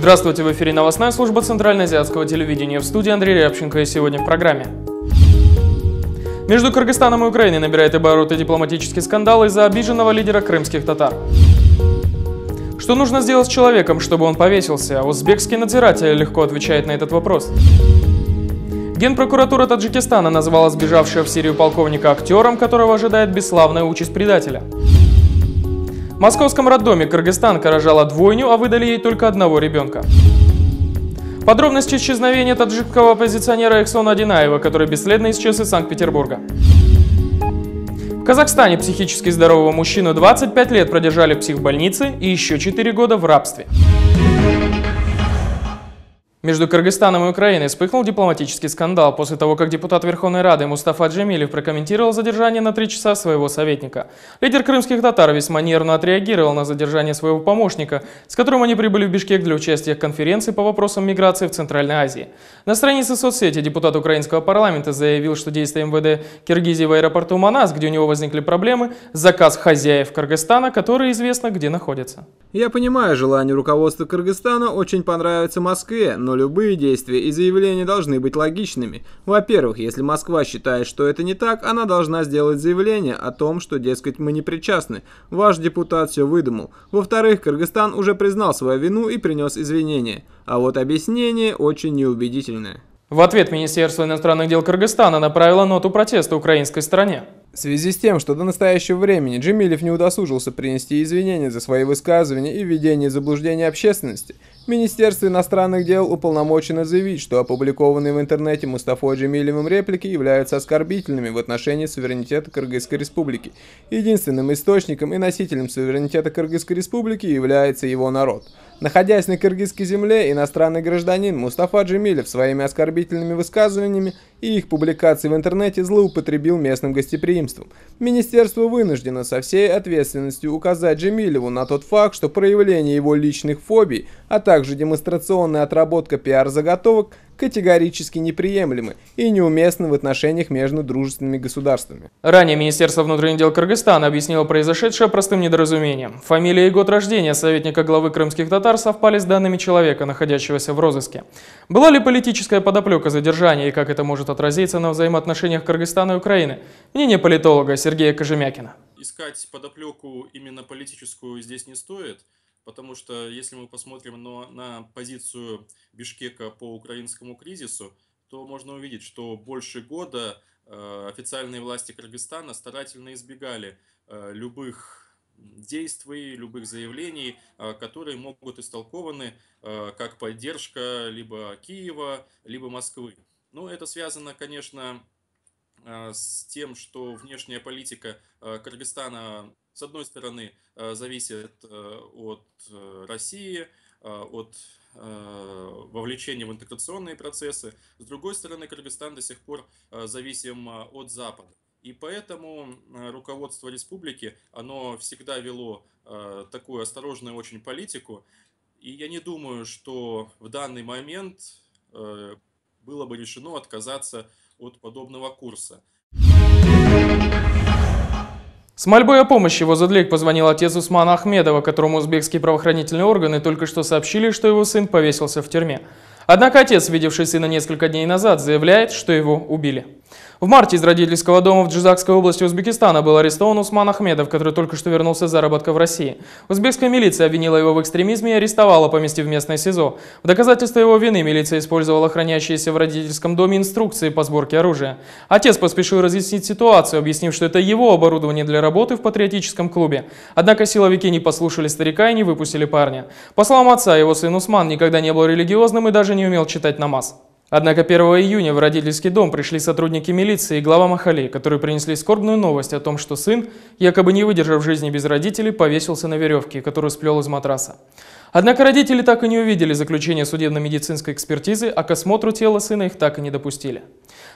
Здравствуйте, в эфире новостная служба Центральноазиатского телевидения. В студии Андрей Рябченко, и сегодня в программе. Между Кыргызстаном и Украиной набирает обороты дипломатический скандал из-за обиженного лидера крымских татар. Что нужно сделать с человеком, чтобы он повесился? Узбекский надзиратель легко отвечает на этот вопрос. Генпрокуратура Таджикистана назвала сбежавшего в Сирию полковника актером, которого ожидает бесславная участь предателя. В московском роддоме Кыргызстанка рожала двойню, а выдали ей только одного ребенка. Подробности исчезновения таджикского оппозиционера Эксона Одинаева, который бесследно исчез из Санкт-Петербурга. В Казахстане психически здорового мужчину 25 лет продержали в психбольнице и еще 4 года в рабстве. Между Кыргызстаном и Украиной вспыхнул дипломатический скандал после того, как депутат Верховной Рады Мустафа Джемилев прокомментировал задержание на 3 часа своего советника. Лидер крымских татар весьма нервно отреагировал на задержание своего помощника, с которым они прибыли в Бишкек для участия в конференции по вопросам миграции в Центральной Азии. На странице соцсети депутат украинского парламента заявил, что действия МВД Киргизии в аэропорту Манас, где у него возникли проблемы, заказ хозяев Кыргызстана, которые известно где находятся. Я понимаю желание руководства Кыргызстана очень понравиться Москве, но любые действия и заявления должны быть логичными. Во-первых, если Москва считает, что это не так, она должна сделать заявление о том, что, дескать, мы не причастны. Ваш депутат все выдумал. Во-вторых, Кыргызстан уже признал свою вину и принес извинения. А вот объяснение очень неубедительное. В ответ Министерство иностранных дел Кыргызстана направило ноту протеста украинской стороне. В связи с тем, что до настоящего времени Джемилев не удосужился принести извинения за свои высказывания и введение заблуждения общественности, Министерство иностранных дел уполномочено заявить, что опубликованные в интернете Мустафой Джемилевым реплики являются оскорбительными в отношении суверенитета Кыргызской Республики. Единственным источником и носителем суверенитета Кыргызской Республики является его народ. Находясь на кыргызской земле, иностранный гражданин Мустафа Джемилев своими оскорбительными высказываниями и их публикацией в интернете злоупотребил местным гостеприимством. Министерство вынуждено со всей ответственностью указать Джемилеву на тот факт, что проявление его личных фобий, а также демонстрационная отработка пиар-заготовок категорически неприемлемы и неуместны в отношениях между дружественными государствами. Ранее Министерство внутренних дел Кыргызстана объяснило произошедшее простым недоразумением. Фамилия и год рождения советника главы крымских татар совпали с данными человека, находящегося в розыске. Была ли политическая подоплека задержания и как это может отразиться на взаимоотношениях Кыргызстана и Украины? Мнение политолога Сергея Кожемякина. Искать подоплеку именно политическую здесь не стоит. Потому что если мы посмотрим на позицию Бишкека по украинскому кризису, то можно увидеть, что больше года официальные власти Кыргызстана старательно избегали любых действий, любых заявлений, которые могут истолкованы как поддержка либо Киева, либо Москвы. Но это связано, конечно, с тем, что внешняя политика Кыргызстана, с одной стороны, зависит от России, от вовлечения в интеграционные процессы. С другой стороны, Кыргызстан до сих пор зависим от Запада. И поэтому руководство республики, оно всегда вело такую осторожную очень политику. И я не думаю, что в данный момент было бы решено отказаться от подобного курса. С мольбой о помощи в Озодлик позвонил отец Усмана Ахмедова, которому узбекские правоохранительные органы только что сообщили, что его сын повесился в тюрьме. Однако отец, видевший сына несколько дней назад, заявляет, что его убили. В марте из родительского дома в Джизакской области Узбекистана был арестован Усман Ахмедов, который только что вернулся с заработка в России. Узбекская милиция обвинила его в экстремизме и арестовала, поместив в местное СИЗО. В доказательство его вины милиция использовала хранящиеся в родительском доме инструкции по сборке оружия. Отец поспешил разъяснить ситуацию, объяснив, что это его оборудование для работы в патриотическом клубе. Однако силовики не послушали старика и не выпустили парня. По словам отца, его сын Усман никогда не был религиозным и даже не умел читать намаз. Однако 1 июня в родительский дом пришли сотрудники милиции и глава Махали, которые принесли скорбную новость о том, что сын, якобы не выдержав жизни без родителей, повесился на веревке, которую сплел из матраса. Однако родители так и не увидели заключение судебно-медицинской экспертизы, а к осмотру тела сына их так и не допустили.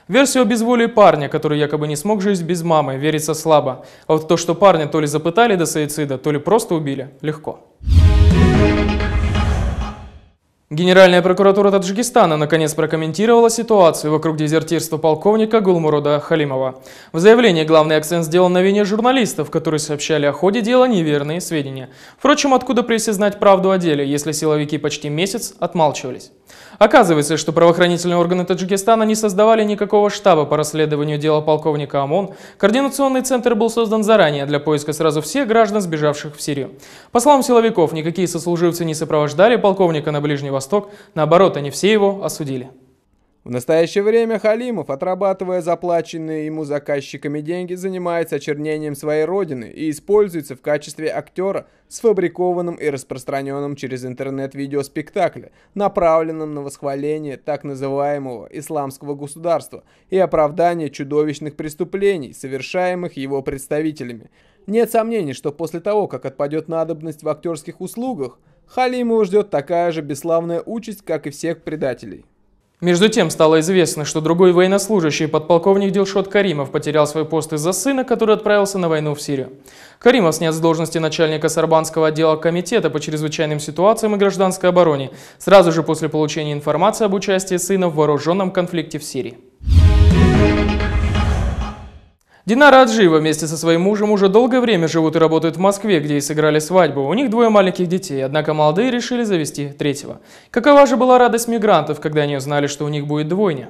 Версию о безволии парня, который якобы не смог жить без мамы, верится слабо. А вот то, что парня то ли запытали до суицида, то ли просто убили, легко. Генеральная прокуратура Таджикистана наконец прокомментировала ситуацию вокруг дезертирства полковника Гулмурода Халимова. В заявлении главный акцент сделан на вине журналистов, которые сообщали о ходе дела неверные сведения. Впрочем, откуда прессе знать правду о деле, если силовики почти месяц отмалчивались? Оказывается, что правоохранительные органы Таджикистана не создавали никакого штаба по расследованию дела полковника ОМОН. Координационный центр был создан заранее для поиска сразу всех граждан, сбежавших в Сирию. По словам силовиков, никакие сослуживцы не сопровождали полковника на Ближний Восток, наоборот, они все его осудили. В настоящее время Халимов, отрабатывая заплаченные ему заказчиками деньги, занимается очернением своей родины и используется в качестве актера, сфабрикованным и распространенным через интернет видеоспектакля, направленным на восхваление так называемого исламского государства и оправдание чудовищных преступлений, совершаемых его представителями. Нет сомнений, что после того, как отпадет надобность в актерских услугах, Халимова ждет такая же бесславная участь, как и всех предателей. Между тем стало известно, что другой военнослужащий, подполковник Дилшот Каримов, потерял свой пост из-за сына, который отправился на войну в Сирию. Каримов снят с должности начальника Сарбанского отдела комитета по чрезвычайным ситуациям и гражданской обороне, сразу же после получения информации об участии сына в вооруженном конфликте в Сирии. Динара Аджиева вместе со своим мужем уже долгое время живут и работают в Москве, где и сыграли свадьбу. У них двое маленьких детей, однако молодые решили завести третьего. Какова же была радость мигрантов, когда они узнали, что у них будет двойня?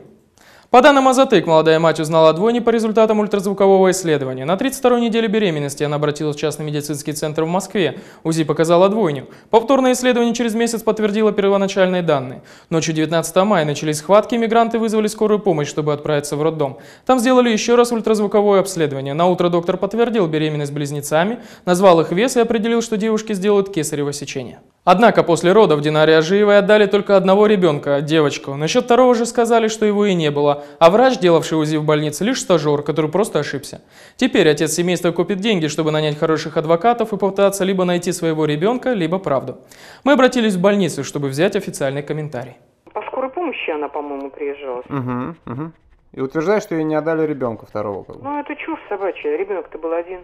По данным Азатык, молодая мать узнала о двойне по результатам ультразвукового исследования. На 32-й неделе беременности она обратилась в частный медицинский центр в Москве. УЗИ показала двойню. Повторное исследование через месяц подтвердило первоначальные данные. Ночью 19 мая начались схватки, мигранты вызвали скорую помощь, чтобы отправиться в роддом. Там сделали еще раз ультразвуковое обследование. На утро доктор подтвердил беременность близнецами, назвал их вес и определил, что девушки сделают кесарево сечение. Однако после родов Динаре Аджиевой отдали только одного ребенка, девочку. Насчет второго же сказали, что его и не было, а врач, делавший УЗИ в больнице, лишь стажер, который просто ошибся. Теперь отец семейства купит деньги, чтобы нанять хороших адвокатов и попытаться либо найти своего ребенка, либо правду. Мы обратились в больницу, чтобы взять официальный комментарий. По скорой помощи она, по-моему, приезжала. И утверждает, что ей не отдали ребенка второго. Ну, это чушь собачья, ребенок-то был один.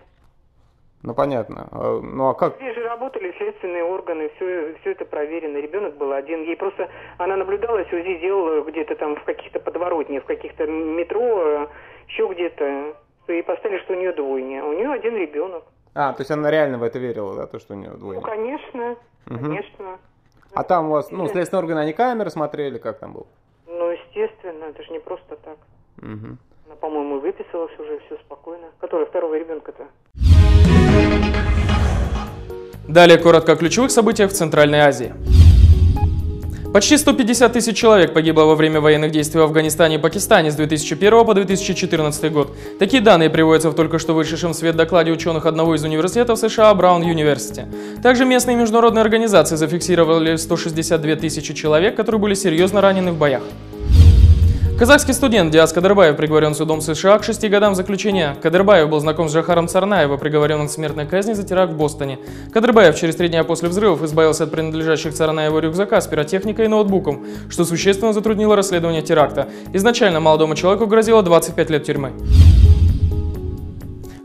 Ну, понятно. Ну, а как? Здесь же работали следственные органы, все это проверено. Ребенок был один. Ей просто, она наблюдалась, УЗИ делала где-то там в каких-то подворотнях, в каких-то метро, еще где-то. И поставили, что у нее двойня. У нее один ребенок. А, то есть она реально в это верила, да, то, что у нее двойня? Ну, конечно, конечно. А там у вас, ну, следственные органы, они камеры смотрели, как там было? Ну, естественно, это же не просто так. Она, по-моему, выписалась уже, все спокойно. Который второго ребенка-то? Далее коротко о ключевых событиях в Центральной Азии. Почти 150 тысяч человек погибло во время военных действий в Афганистане и Пакистане с 2001 по 2014 год. Такие данные приводятся в только что вышедшем в свет докладе ученых одного из университетов США Браун Юниверсити. Также местные и международные организации зафиксировали 162 тысячи человек, которые были серьезно ранены в боях. Казахский студент Диас Кадырбаев приговорен судом США к 6 годам заключения. Кадырбаев был знаком с Джахаром Царнаевым, приговоренным к смертной казни за теракт в Бостоне. Кадырбаев через 3 дня после взрывов избавился от принадлежащих Царнаеву рюкзака с пиротехникой и ноутбуком, что существенно затруднило расследование теракта. Изначально молодому человеку грозило 25 лет тюрьмы.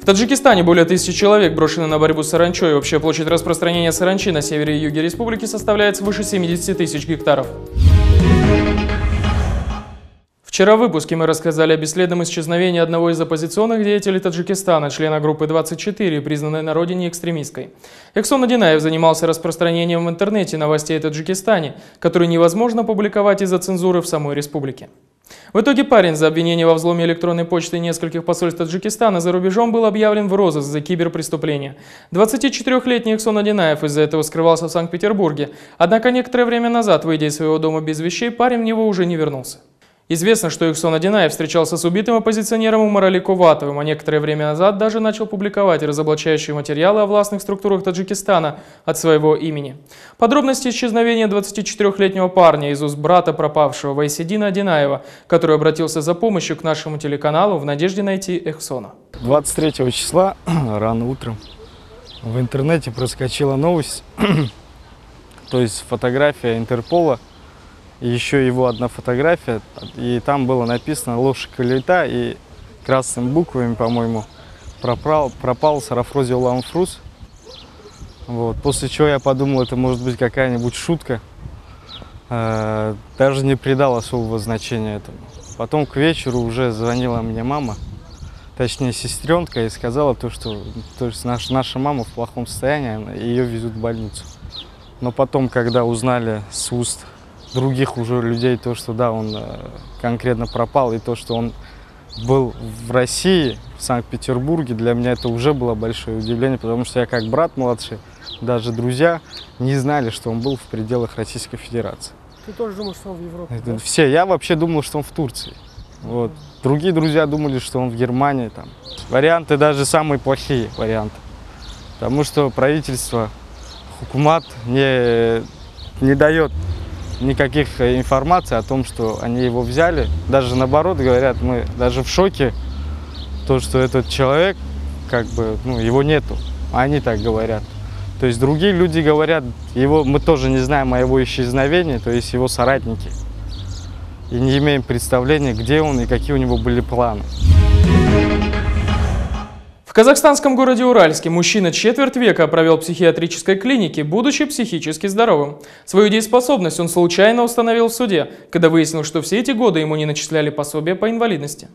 В Таджикистане более 1000 человек брошены на борьбу с саранчой. Общая площадь распространения саранчи на севере и юге республики составляет свыше 70 тысяч гектаров. Вчера в выпуске мы рассказали о бесследном исчезновении одного из оппозиционных деятелей Таджикистана, члена группы 24, признанной на родине экстремистской. Эксон Адинаев занимался распространением в интернете новостей о Таджикистане, которые невозможно публиковать из-за цензуры в самой республике. В итоге парень за обвинение во взломе электронной почты нескольких посольств Таджикистана за рубежом был объявлен в розыск за киберпреступление. 24-летний Эксон Адинаев из-за этого скрывался в Санкт-Петербурге, однако некоторое время назад, выйдя из своего дома без вещей, парень в него уже не вернулся. Известно, что Эксон Адинаев встречался с убитым оппозиционером Умарали Куватовым, а некоторое время назад даже начал публиковать разоблачающие материалы о властных структурах Таджикистана от своего имени. Подробности исчезновения 24-летнего парня из уст брата пропавшего Вайседина Адинаева, который обратился за помощью к нашему телеканалу в надежде найти Эксона. 23 числа рано утром в интернете проскочила новость, то есть фотография Интерпола. Еще его одна фотография, и там было написано «Ложь Калита», и красными буквами, по-моему, пропал Сарафрози Уламфрус. Вот. После чего я подумал, это может быть какая-нибудь шутка. даже не придал особого значения этому. Потом к вечеру уже звонила мне мама, точнее сестренка, и сказала что наша мама в плохом состоянии, ее везут в больницу. Но потом, когда узнали с уст других уже людей то, что да, он конкретно пропал, и то, что он был в России, в Санкт-Петербурге, для меня это уже было большое удивление, потому что я как брат младший, даже друзья не знали, что он был в пределах Российской Федерации. Ты тоже думал, что он в Европе? Да? Все, я вообще думал, что он в Турции. Вот. Другие друзья думали, что он в Германии. Там. Варианты даже самые плохие варианты. Потому что правительство, хукумат не дает никаких информаций о том, что они его взяли. Даже наоборот говорят, мы даже в шоке, то, что этот человек, его нету. Они так говорят. То есть другие люди говорят, мы тоже не знаем о его исчезновении, то есть его соратники. И не имеем представления, где он и какие у него были планы. В казахстанском городе Уральске мужчина четверть века провел в психиатрической клинике, будучи психически здоровым. Свою дееспособность он случайно установил в суде, когда выяснил, что все эти годы ему не начисляли пособия по инвалидности.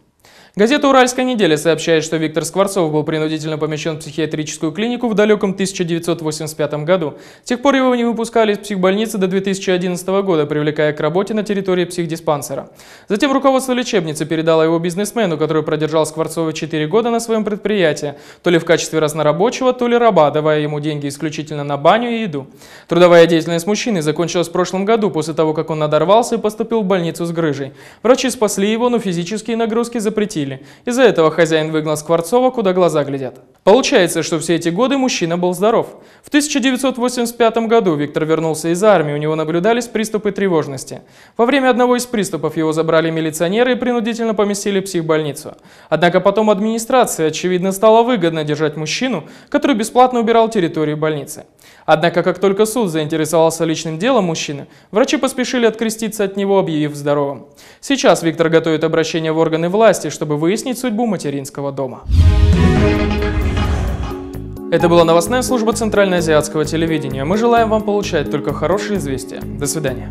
Газета «Уральская неделя» сообщает, что Виктор Скворцов был принудительно помещен в психиатрическую клинику в далеком 1985 году. С тех пор его не выпускали из психбольницы до 2011 года, привлекая к работе на территории психдиспансера. Затем руководство лечебницы передало его бизнесмену, который продержал Скворцова 4 года на своем предприятии, то ли в качестве разнорабочего, то ли раба, давая ему деньги исключительно на баню и еду. Трудовая деятельность мужчины закончилась в прошлом году, после того, как он надорвался и поступил в больницу с грыжей. Врачи спасли его, но физические нагрузки запретили. Из-за этого хозяин выгнал Скворцова, куда глаза глядят. Получается, что все эти годы мужчина был здоров. В 1985 году Виктор вернулся из армии, у него наблюдались приступы тревожности. Во время одного из приступов его забрали милиционеры и принудительно поместили в психбольницу. Однако потом администрации, очевидно, стало выгодно держать мужчину, который бесплатно убирал территорию больницы. Однако, как только суд заинтересовался личным делом мужчины, врачи поспешили откреститься от него, объявив здоровым. Сейчас Виктор готовит обращение в органы власти, чтобы выяснить судьбу материнского дома. Это была новостная служба Центральноазиатского телевидения. Мы желаем вам получать только хорошие известия. До свидания.